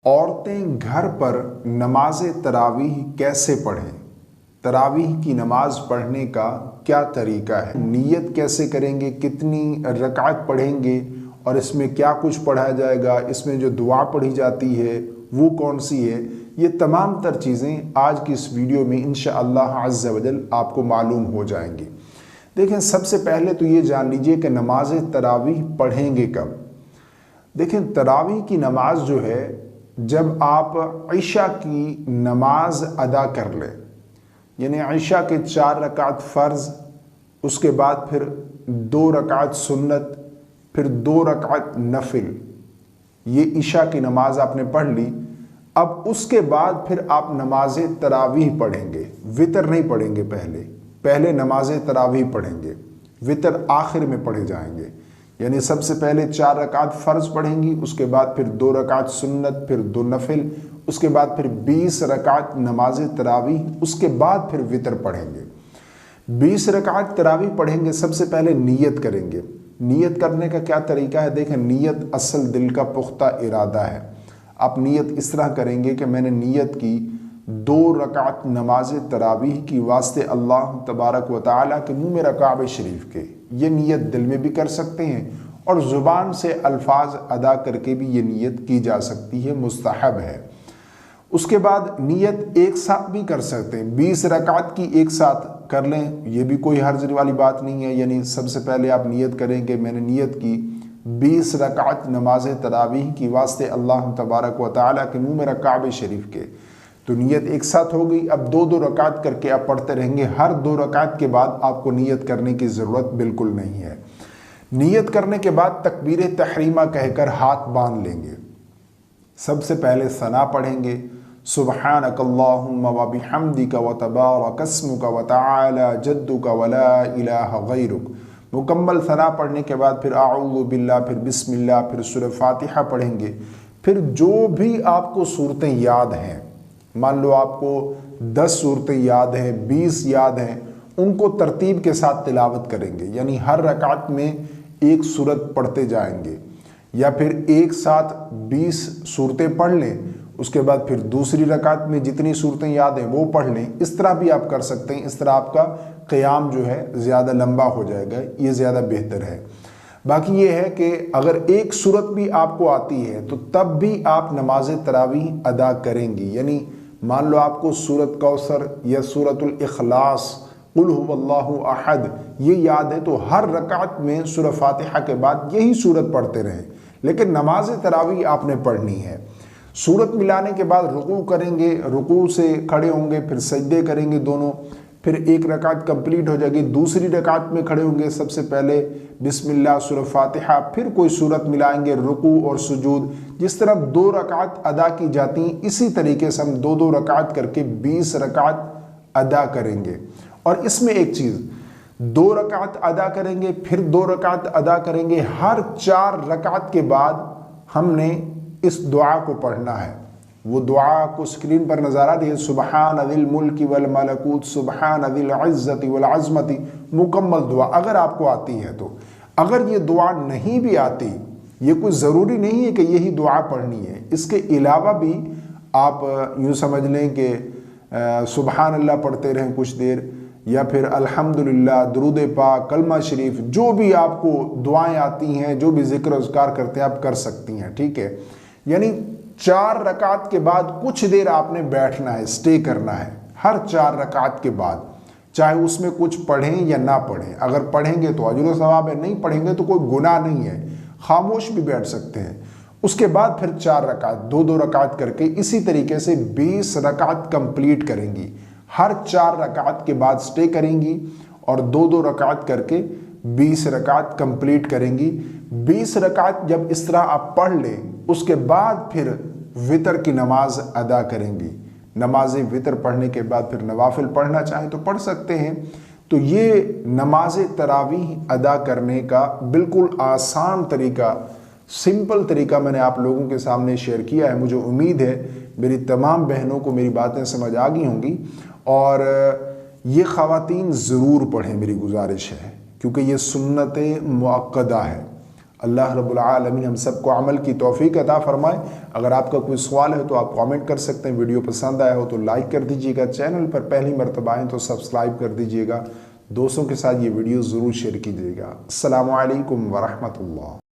عورتیں گھر پر نماز تراویح کیسے پڑھیں؟ تراویح کی نماز پڑھنے کا کیا طریقہ ہے؟ نیت کیسے کریں گے؟ کتنی رکعت پڑھیں گے؟ اور اس میں کیا کچھ پڑھا جائے گا؟ اس میں جو دعا پڑھی جاتی ہے وہ کون سی ہے؟ یہ تمام تر چیزیں آج کی اس ویڈیو میں انشاءاللہ عز و جل آپ کو معلوم ہو جائیں گی۔ دیکھیں، سب سے پہلے تو یہ جان لیجئے کہ نماز تراویح پڑھیں گے کب؟ دیکھیں، تراویح کی نماز جو ہے جب آپ عشاء کی نماز ادا کر لیں، یعنی عشاء کے 4 رکعت فرض، اس کے بعد پھر 2 رکعت سنت، پھر 2 رکعت نفل، یہ عشاء کی نماز آپ نے پڑھ لی۔ اب اس کے بعد پھر آپ نماز تراویح پڑھیں گے، وتر نہیں پڑھیں گے، پہلے نماز تراویح پڑھیں گے، وتر آخر میں پڑھے جائیں گے۔ یعنی سب سے پہلے 4 رکعت فرض پڑھیں گی، اس کے بعد پھر 2 رکعت سنت، پھر 2 نفل، اس کے بعد پھر 20 رکعت نماز تراویح، اس کے بعد پھر وتر پڑھیں گے۔ 20 رکعت تراویح پڑھیں گے، سب سے پہلے نیت کریں گے۔ نیت کرنے کا کیا طریقہ ہے؟ دیکھیں، نیت اصل دل کا پختہ ارادہ ہے۔ آپ نیت اس طرح کریں گے کہ میں نے نیت کی 2 رکعت نماز تراویح کی واسطے اللہ تبارک و تعالیٰ کے منہ میں کعبہ شریف کے، یہ نیت دل میں بھی کر سکتے ہیں اور زبان سے الفاظ ادا کر کے بھی یہ نیت کی جا سکتی ہے، مستحب ہے۔ اس کے بعد نیت ایک ساتھ بھی کر سکتے ہیں، 20 رکعت کی ایک ساتھ کر لیں، یہ بھی کوئی حرج والی بات نہیں ہے۔ یعنی سب سے پہلے آپ نیت کریں کہ میں نے نیت کی 20 رکعت نماز تراویح کی واسطے اللہ تبارک و تعالیٰ کے منہ میں کعبہ شریف کے، تو نیت ایک ساتھ ہو گئی۔ اب 2 رکعت کر کے آپ پڑھتے رہیں گے، ہر 2 رکعت کے بعد آپ کو نیت کرنے کی ضرورت بالکل نہیں ہے۔ نیت کرنے کے بعد تکبیر تحریمہ کہہ کر ہاتھ باندھ لیں گے۔ سب سے پہلے ثنا پڑھیں گے، سبحانک اللہم و بحمدک و تبارک اسمک و تعالی جدک و لا الہ غیرک۔ مکمل ثنا پڑھنے کے بعد پھر اعوذ باللہ، پھر بسم اللہ، پھر سورہ فاتحہ پڑھیں گے۔ پھر جو بھی آپ کو صورتیں یاد ہیں، مان لو آپ کو 10 صورتیں یاد ہیں، 20 یاد ہیں، ان کو ترتیب کے ساتھ تلاوت کریں گے۔ یعنی ہر رکعت میں ایک صورت پڑھتے جائیں گے، یا پھر ایک ساتھ 20 صورتیں پڑھ لیں، اس کے بعد پھر دوسری رکعت میں جتنی صورتیں یاد ہیں وہ پڑھ لیں۔ اس طرح بھی آپ کر سکتے ہیں، اس طرح آپ کا قیام جو ہے زیادہ لمبا ہو جائے گا، یہ زیادہ بہتر ہے۔ باقی یہ ہے کہ اگر ایک صورت بھی آپ کو آتی ہے تو تب بھی آپ نماز تراویح ادا کریں گی۔ یعنی مان لو آپ کو سورۃ کوثر یا سورۃ الاخلاص، قل هو اللہ احد یہ یاد ہے، تو ہر رکعت میں سورہ فاتحہ کے بعد یہی سورت پڑھتے رہیں، لیکن نماز تراویح آپ نے پڑھنی ہے۔ سورت ملانے کے بعد رکوع کریں گے، رکوع سے کھڑے ہوں گے، پھر سجدے کریں گے دونوں، پھر ایک رکعت کمپلیٹ ہو جائے گی، دوسری رکعت میں کھڑے ہوں گے، سب سے پہلے بسم اللہ، سورہ فاتحہ، پھر کوئی سورت ملائیں گے، رکوع اور سجود۔ جس طرح 2 رکعت ادا کی جاتی ہیں، اسی طریقے سے ہم 2 رکعت کر کے 20 رکعت ادا کریں گے۔ اور اس میں ایک چیز، 2 رکعت ادا کریں گے، پھر 2 رکعت ادا کریں گے، ہر 4 رکعت کے بعد ہم نے اس دعا کو پڑھنا ہے۔ وہ دعا کو سکرین پر نظر آ رہی ہے، سبحان ذی الملک والملکوت سبحان ذی العزت والعظمت، مکمل دعا اگر آپ کو آتی ہے تو۔ اگر یہ دعا نہیں بھی آتی، یہ کوئی ضروری نہیں ہے کہ یہی دعا پڑھنی ہے، اس کے علاوہ بھی آپ یوں سمجھ لیں کہ سبحان اللہ پڑھتے رہیں کچھ دیر، یا پھر الحمدللہ، درود پاک، کلمہ شریف، جو بھی آپ کو دعائیں آتی ہیں، جو بھی ذکر و اذکار کرتے ہیں آپ کر سکتی ہیں، ٹھیک ہے۔ یعنی 4 رکعت کے بعد کچھ دیر آپ نے بیٹھنا ہے، اسٹے کرنا ہے، ہر 4 رکعت کے بعد، چاہے اس میں کچھ پڑھیں یا نہ پڑھیں۔ اگر پڑھیں گے تو اجر و ثواب ہے، نہیں پڑھیں گے تو کوئی گناہ نہیں ہے، خاموش بھی بیٹھ سکتے ہیں۔ اس کے بعد پھر 4 رکعت، 2 رکعت کر کے اسی طریقے سے 20 رکعت کمپلیٹ کریں گی۔ ہر 4 رکعت کے بعد اسٹے کریں گی اور 2 رکعت کر کے 20 رکعت کمپلیٹ کریں گی۔ 20 رکعت جب اس طرح آپ پڑھ لیں، اس کے بعد پھر وتر کی نماز ادا کریں گی۔ نماز وتر پڑھنے کے بعد پھر نوافل پڑھنا چاہیں تو پڑھ سکتے ہیں۔ تو یہ نماز تراویح ادا کرنے کا بالکل آسان طریقہ، سمپل طریقہ میں نے آپ لوگوں کے سامنے شیئر کیا ہے۔ مجھے امید ہے میری تمام بہنوں کو میری باتیں سمجھ آ گئی ہوں گی، اور یہ خواتین ضرور پڑھیں، میری گزارش ہے، کیونکہ یہ سنت مؤکدہ ہے۔ اللہ رب العالمین ہم سب کو عمل کی توفیق عطا فرمائے۔ اگر آپ کا کوئی سوال ہے تو آپ کامنٹ کر سکتے ہیں، ویڈیو پسند آیا ہو تو لائک کر دیجیے گا، چینل پر پہلی مرتبہ آئیں تو سبسکرائب کر دیجیے گا، دوستوں کے ساتھ یہ ویڈیو ضرور شیئر کیجیے گا۔ السلام علیکم ورحمۃ اللہ۔